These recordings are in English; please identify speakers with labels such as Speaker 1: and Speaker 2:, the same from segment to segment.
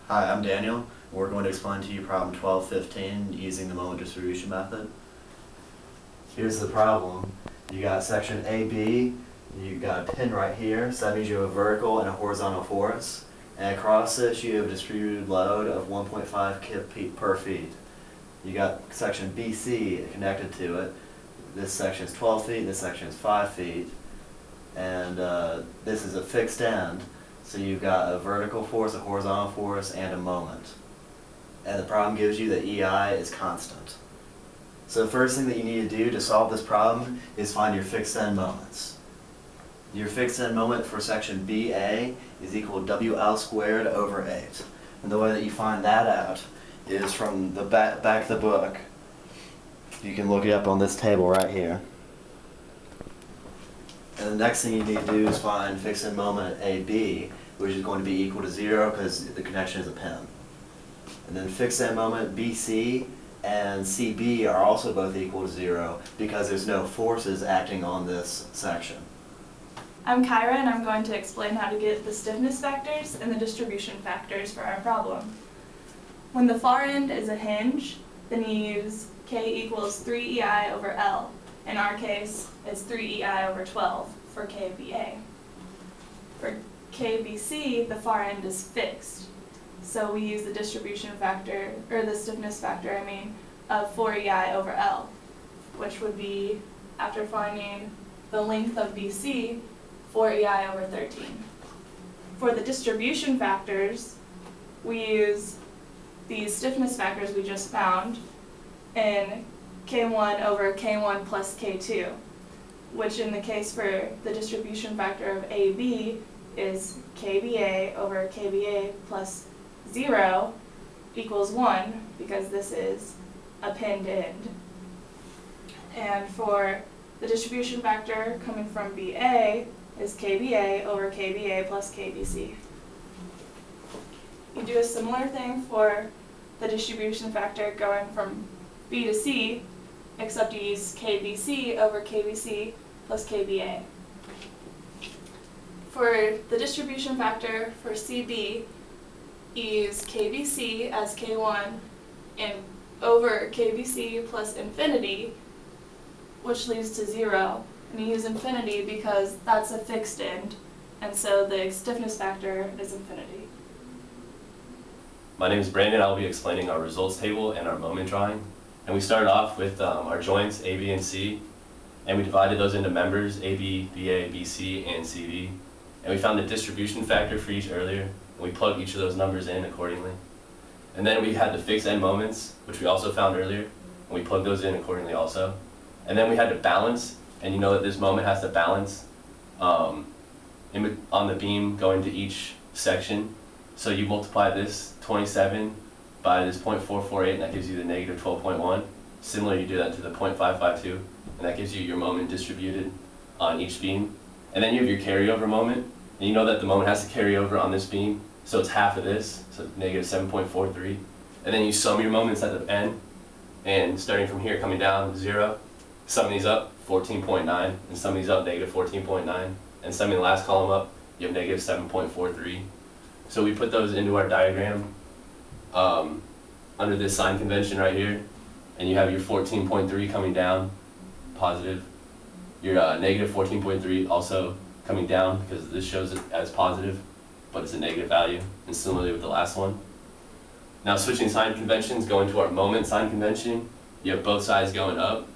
Speaker 1: Hi, I'm Daniel. We're going to explain to you problem 1215 using the moment distribution method. Here's the problem. You got section AB, you got a pin right here, so that means you have a vertical and a horizontal force. And across this you have a distributed load of 1.5 kip per feet. You got section BC connected to it. This section is 12 feet, this section is 5 feet. And this is a fixed end. So you've got a vertical force, a horizontal force, and a moment. And the problem gives you that EI is constant. So the first thing that you need to do to solve this problem is find your fixed end moments. Your fixed end moment for section BA is equal to WL squared over 8. And the way that you find that out is from the back of the book. You can look it up on this table right here. And the next thing you need to do is find fixed end moment at AB, which is going to be equal to 0 because the connection is a pin. And then fixed end moment BC and CB are also both equal to 0 because there's no forces acting on this section.
Speaker 2: I'm Kyra, and I'm going to explain how to get the stiffness factors and the distribution factors for our problem. When the far end is a hinge, then you use K equals 3EI over L. In our case, it's 3EI over 12 for KBA. For KBC, the far end is fixed. So we use the distribution factor, or the stiffness factor, of 4EI over L, which would be, after finding the length of BC, 4EI over 13. For the distribution factors, we use these stiffness factors we just found in K1 over K1 plus K2, which in the case for the distribution factor of AB is KBA over KBA plus 0 equals 1, because this is a pinned end. And for the distribution factor coming from BA is KBA over KBA plus KBC. You do a similar thing for the distribution factor going from B to C, except you use KBC over KBC plus KBA. For the distribution factor for CB, you use KBC as K1 and over KBC plus infinity, which leads to 0. And you use infinity because that's a fixed end, and so the stiffness factor is infinity.
Speaker 3: My name is Brandon. I'll be explaining our results table and our moment drawing. And we started off with our joints A, B, and C, and we divided those into members A, B, BA, BC, and CV. And we found the distribution factor for each earlier, and we plugged each of those numbers in accordingly. And then we had the fixed end moments, which we also found earlier, and we plugged those in accordingly also. And then we had to balance, and you know that this moment has to balance on the beam going to each section. So you multiply this 27 by this 0.448, and that gives you the negative 12.1. Similarly, you do that to the 0.552, and that gives you your moment distributed on each beam. And then you have your carryover moment, and you know that the moment has to carry over on this beam, so it's half of this, so negative 7.43. And then you sum your moments at the end, and starting from here, coming down 0, summing these up, 14.9, and summing these up, negative 14.9, and summing the last column up, you have negative 7.43. So we put those into our diagram under this sign convention right here, and you have your 14.3 coming down, positive. Your negative 14.3 also coming down because this shows it as positive, but it's a negative value, and similarly with the last one. Now switching sign conventions, going to our moment sign convention, you have both sides going up.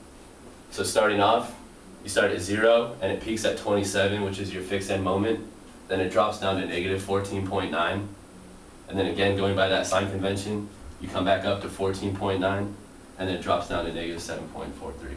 Speaker 3: So starting off, you start at 0, and it peaks at 27, which is your fixed end moment. Then it drops down to negative 14.9. And then again, going by that sign convention, you come back up to 14.9, and then it drops down to negative 7.43.